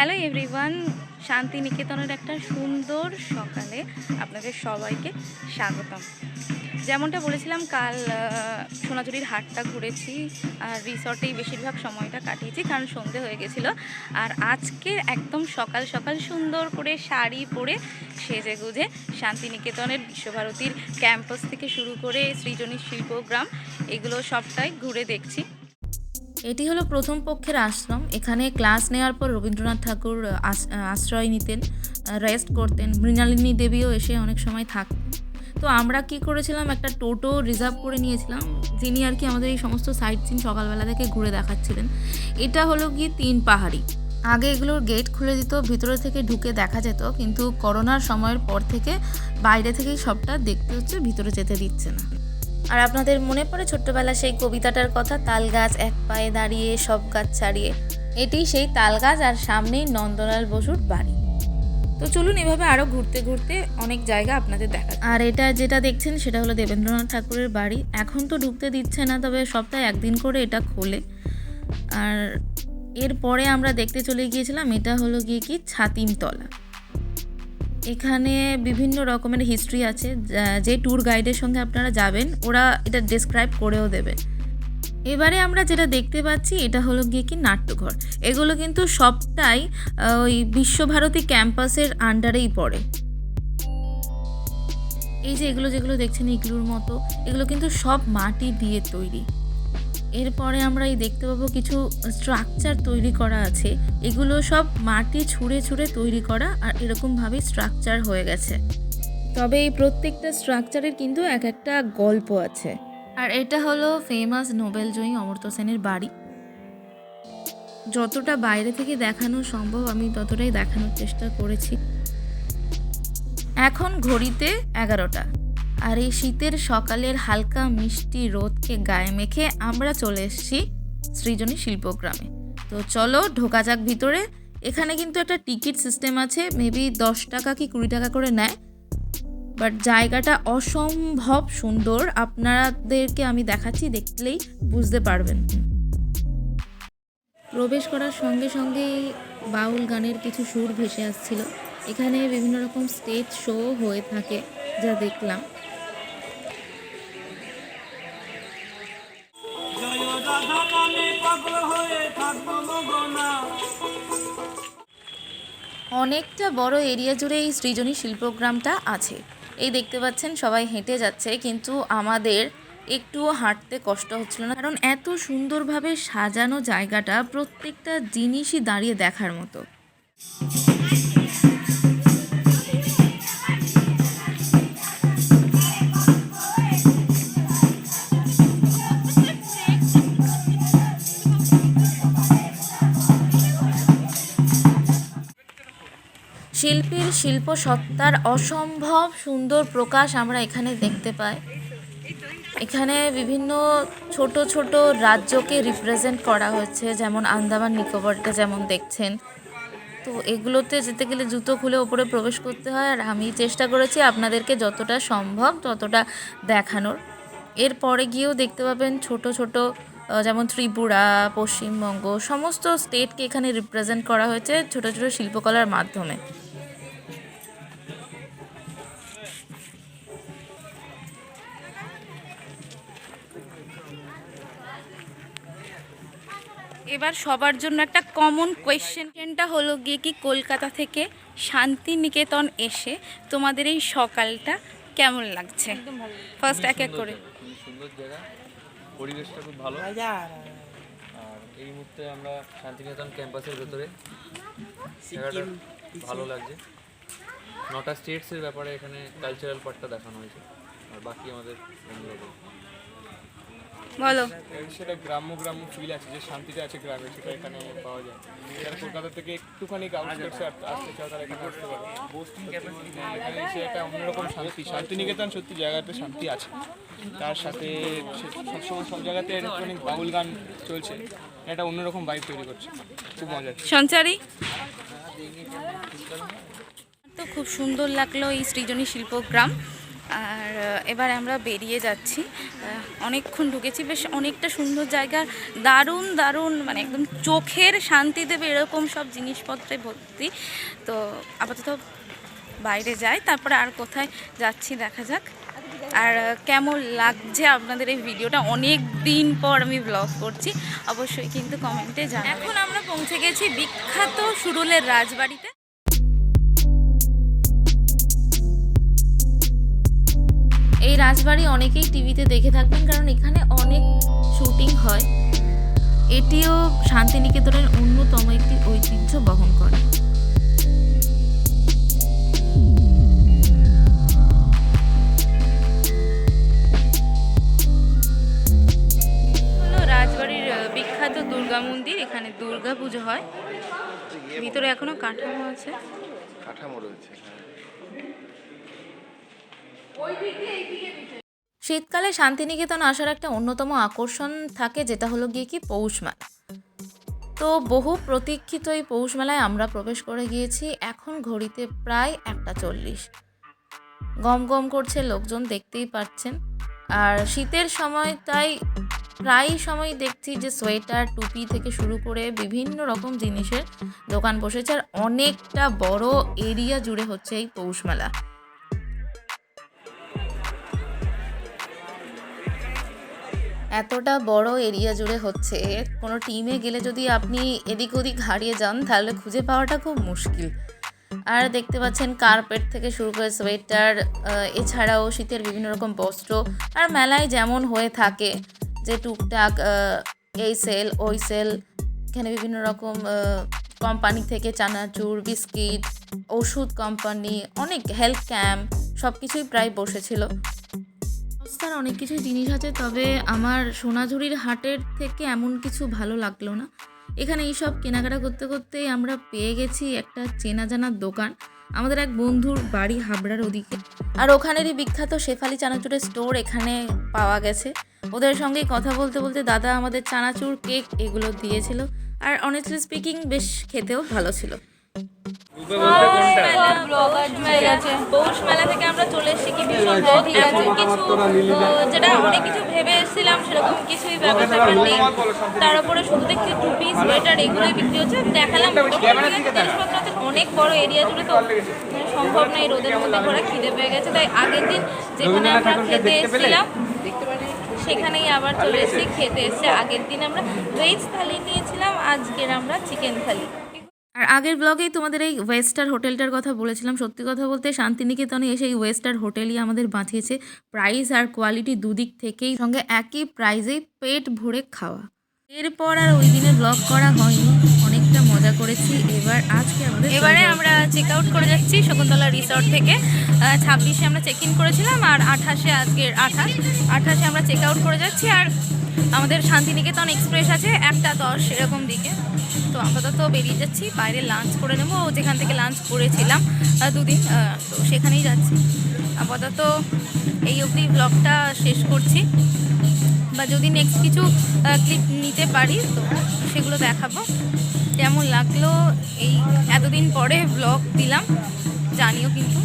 Hello everyone, শান্তিনিকেতনের একটা সুন্দর সকালে আপনাদের সবাইকে স্বাগতম। যেমনটা বলেছিলাম, কাল সোনাঝুরির হাটটা ঘুরেছি আর রিসর্টেই বেশিরভাগ সময়টা কাটিয়েছি, কারণ সন্ধে হয়ে গেছিলো। আর আজকে একদম সকাল সকাল সুন্দর করে শাড়ি পরে সেজে গুজে শান্তিনিকেতনের বিশ্বভারতীর ক্যাম্পাস থেকে শুরু করে সৃজনী শিল্পগ্রাম এগুলো সবটাই ঘুরে দেখছি। এটি হলো প্রথম পক্ষের আশ্রম। এখানে ক্লাস নেওয়ার পর রবীন্দ্রনাথ ঠাকুর আশ্রয় নিতেন, রেস্ট করতেন। মৃণালিনী দেবীও এসে অনেক সময় থাকতেন। তো আমরা কি করেছিলাম, একটা টোটো রিজার্ভ করে নিয়েছিলাম, যিনি আর কি আমাদের এই সমস্ত সাইট সিন সকালবেলা থেকে ঘুরে দেখাচ্ছিলেন। এটা হলো গিয়ে 3 পাহাড়ি। আগে এগুলোর গেট খুলে দিত, ভিতরে থেকে ঢুকে দেখা যেত, কিন্তু করোনার সময়ের পর থেকে বাইরে থেকেই সবটা দেখতে হচ্ছে, ভিতরে যেতে দিচ্ছে না। আর আপনাদের মনে পড়ে ছোট্টবেলা সেই কবিতাটার কথা, তাল গাছ এক পায়ে দাঁড়িয়ে সব গাছ ছাড়িয়ে? এটি সেই তাল গাছ, আর সামনেই নন্দলাল বসুর বাড়ি। তো চলুন এভাবে আরও ঘুরতে ঘুরতে অনেক জায়গা আপনাদের দেখা। আর এটা যেটা দেখছেন সেটা হলো দেবেন্দ্রনাথ ঠাকুরের বাড়ি। এখন তো ঢুকতে দিচ্ছে না, তবে সপ্তাহে একদিন করে এটা খোলে। আর এরপরে আমরা দেখতে চলে গিয়েছিলাম, এটা হলো গিয়ে কি ছাতিমতলা। এখানে বিভিন্ন রকমের হিস্ট্রি আছে, যে ট্যুর গাইডের সঙ্গে আপনারা যাবেন ওরা এটা ডেসক্রাইব করেও দেবে। এবারে আমরা যেটা দেখতে পাচ্ছি এটা হলো গিয়ে কি নাট্যঘর। এগুলো কিন্তু সবটাই ওই বিশ্বভারতী ক্যাম্পাসের আন্ডারেই পড়ে। এই যে এগুলো যেগুলো দেখছেন ইগলুর মতো, এগুলো কিন্তু সব মাটি দিয়ে তৈরি। এরপরে আমরা এই দেখতে পাবো কিছু স্ট্রাকচার তৈরি করা আছে। এগুলো সব মাটি ছুঁড়ে ছুঁড়ে তৈরি করা, আর এরকমভাবেই স্ট্রাকচার হয়ে গেছে। তবে এই প্রত্যেকটা স্ট্রাকচারের কিন্তু এক একটা গল্প আছে। আর এটা হলো ফেমাস নোবেলজয়ী অমর্ত্য সেনের বাড়ি। যতটা বাইরে থেকে দেখানো সম্ভব আমি ততটাই দেখানোর চেষ্টা করেছি। এখন ঘড়িতে 11টা, আর এই শীতের সকালের হালকা মিষ্টি রোদকে গায়ে মেখে আমরা চলে এসেছি সৃজনী শিল্পগ্রামে। তো চলো ঢোকা যাক ভিতরে। এখানে কিন্তু একটা টিকিট সিস্টেম আছে, মেবি 10 টাকা কি 20 টাকা করে নেয়, বাট জায়গাটা অসম্ভব সুন্দর। আপনাদেরকে আমি দেখাচ্ছি, দেখলেই বুঝতে পারবেন। প্রবেশ করার সঙ্গে সঙ্গেই বাউল গানের কিছু সুর ভেসে আসছিল। এখানে বিভিন্ন রকম স্টেজ শো হয়ে থাকে, যা দেখলাম। অনেকটা বড় এরিয়া জুড়ে এই সৃজনী শিল্পগ্রামটা আছে। এই দেখতে পাচ্ছেন সবাই হেঁটে যাচ্ছে, কিন্তু আমাদের একটুও হাঁটতে কষ্ট হচ্ছিল না, কারণ এত সুন্দরভাবে সাজানো জায়গাটা, প্রত্যেকটা জিনিসই দাঁড়িয়ে দেখার মতো। শিল্পীর শিল্পসত্তার অসম্ভব সুন্দর প্রকাশ আমরা এখানে দেখতে পাই। এখানে বিভিন্ন ছোট ছোট রাজ্যকে রিপ্রেজেন্ট করা হয়েছে, যেমন আন্দামান নিকোবরটা যেমন দেখছেন। তো এগুলোতে যেতে গেলে জুতো খুলে ওপরে প্রবেশ করতে হয়, আর আমি চেষ্টা করেছি আপনাদেরকে যতটা সম্ভব ততটা দেখানোর। এরপরে গিয়েও দেখতে পাবেন ছোট ছোট, যেমন ত্রিপুরা, পশ্চিমবঙ্গ, সমস্ত স্টেটকে এখানে রিপ্রেজেন্ট করা হয়েছে ছোট ছোট শিল্পকলার মাধ্যমে। এবার সবার জন্য একটা কমন কোয়েশ্চেনটা হলো গিয়ে কি, কলকাতা থেকে শান্তিনিকেতন এসে তোমাদের এই সকালটা কেমন লাগছে? ফার্স্ট এক এক করে। সুন্দর জায়গা, পরিবেশটা খুব ভালো। আর এই মুহূর্তে আমরা শান্তিনিকেতন ক্যাম্পাসের ভেতরে, জায়গাটা ভালো লাগছে। 9টা স্টেটসের ব্যাপারে এখানে কালচারাল পার্টটা দেখানো হয়েছে, আর বাকি আমাদের বলো। সেটা গ্রাম্য গ্রাম্য ফিল আছে, যে শান্তিটা আছে গ্রামে, সেটা এখানে পাওয়া যায়। যারা কলকাতা থেকে একটুখানি আউটস্কার্টসে আসতে চাও তারা এখানে আসতে পারে। এখানে এসে একটা অন্যরকম শান্তি, শান্তিনিকেতন সত্যি জায়গাতে শান্তি আছে। তার সাথে সবসময় সব জায়গাতে ইলেকট্রনিক বাউল গান চলছে, একটা অন্যরকম ভাইব তৈরি করছে, খুব মজা। সঞ্চারী, তো খুব সুন্দর লাগলো এই সৃজনী শিল্পগ্রাম। আর এবার আমরা বেরিয়ে যাচ্ছি। অনেকক্ষণ ঢুকেছি, বেশ অনেকটা সুন্দর জায়গা, দারুণ দারুণ, মানে একদম চোখের শান্তি দেবে এরকম সব জিনিসপত্রে ভর্তি। তো আপাতত বাইরে যাই, তারপরে আর কোথায় যাচ্ছি দেখা যাক। আর কেমন লাগছে আপনাদের এই ভিডিওটা, অনেক দিন পর আমি ব্লগ করছি, অবশ্যই কিন্তু কমেন্টে জানাবেন। এখন আমরা পৌঁছে গেছি বিখ্যাত সুরুলের রাজবাড়িতে। এই রাজবাড়ি অনেকেই টিভিতে দেখে থাকবেন, কারণ এখানে অনেক শুটিং হয়। এটিও শান্তিনিকেতনের অন্যতম একটি ঐতিহ্য বহন করে। হলো রাজবাড়ির বিখ্যাত দুর্গা মন্দির, এখানে দুর্গা পুজো হয়। ভিতরে এখনো কাঠামো আছে, কাঠামো রয়েছে। শীতকালে শান্তিনিকেতন আসার একটা অন্যতম আকর্ষণ থাকে, যেটা হলো গিয়ে কি পৌষ মেলা। তো বহু প্রতীক্ষিত এই পৌষ মেলায় আমরা প্রবেশ করে গিয়েছি। এখন ঘড়িতে প্রায় 1:40। গম গম করছে লোকজন, দেখতেই পাচ্ছেন। আর শীতের সময় তাই প্রায় সময় দেখছি যে সোয়েটার, টুপি থেকে শুরু করে বিভিন্ন রকম জিনিসের দোকান বসেছে। আর অনেকটা বড় এরিয়া জুড়ে হচ্ছে এই পৌষ মেলা। এতটা বড় এরিয়া জুড়ে হচ্ছে, কোনো টিমে গেলে যদি আপনি এদিক ওদিক হারিয়ে যান তাহলে খুঁজে পাওয়াটা খুব মুশকিল। আর দেখতে পাচ্ছেন কার্পেট থেকে শুরু করে সোয়েটার, এছাড়াও শীতের বিভিন্ন রকম বস্ত্র। আর মেলায় যেমন হয়ে থাকে যে টুকটাক এই সেল ওই সেল, এখানে বিভিন্ন রকম কোম্পানি থেকে চানাচুর, বিস্কিট, ওষুধ কোম্পানি, অনেক হেলথ ক্যাম্প, সব কিছুই প্রায় বসেছিল। সস্তার অনেক কিছু জিনিস আছে, তবে আমার সোনাঝুরির হাটের থেকে এমন কিছু ভালো লাগলো না। এখানে এইসব কেনাকাটা করতে করতেই আমরা পেয়ে গেছি একটা চেনা জানার দোকান, আমাদের এক বন্ধুর বাড়ি হাবড়ার ওদিকে। আর ওখানেরই বিখ্যাত শেফালি চানাচুরের স্টোর এখানে পাওয়া গেছে। ওদের সঙ্গেই কথা বলতে বলতে দাদা আমাদের চানাচুর, কেক এগুলো দিয়েছিল। আর অনেস্টলি স্পিকিং বেশ খেতেও ভালো ছিল। পৌষ মেলা থেকে আমরা চলে এসেছি কি ভীষণ এমন কিছু যেটা অনেক কিছু ভেবে এসেছিলাম সেরকম কিছুই ব্যাপারটা নেই। তার উপরে শুধু দেখছি টুপি, সোয়েটার এগুলোই বিক্রি হচ্ছে। দেখালাম জিনিসপত্র অনেক বড় এরিয়া জুড়ে, তো সম্ভব না এই রোদের মধ্যে করা। খিদে পেয়ে গেছে, তাই আগের দিন যেখানে আমরা খেতে এসেছিলাম সেখানেই আবার চলে এসেছি খেতে এসে। আগের দিন আমরা ভেজ থালি নিয়েছিলাম, আজকের আমরা চিকেন থালি। আর আগের ব্লগেই তোমাদের এই ওয়েস্টার হোটেলটার কথা বলেছিলাম। সত্যি কথা বলতে শান্তিনিকেতনে এসে এই ওয়েস্টার হোটেলই আমাদের বাঁচিয়েছে। প্রাইস আর কোয়ালিটি দুদিক থেকেই, সঙ্গে একই প্রাইসেই পেট ভরে খাওয়া। এরপর আর ওই দিনে ব্লগ করা হয়নি, অনেকটা মজা করেছি। এবারে আমরা চেক আউট করে যাচ্ছি শকুন্তলা রিসর্ট থেকে। 26-এ আমরা চেক ইন করেছিলাম, আর 28-এ আজকের 28-এ আমরা চেক আউট করে যাচ্ছি। আর আমাদের শান্তিনিকেতন এক্সপ্রেস আছে 1:10 এরকম দিকে। তো আপাতত বেরিয়ে যাচ্ছি, বাইরে লাঞ্চ করে নেবো, যেখান থেকে লাঞ্চ করেছিলাম 2 দিন, তো সেখানেই যাচ্ছি। আপাতত এই অবধি ব্লগটা শেষ করছি, বা যদি নেক্সট কিছু ক্লিপ নিতে পারি তো সেগুলো দেখাবো। কেমন লাগলো এই এতদিন পরে ব্লগ দিলাম জানিও কিন্তু।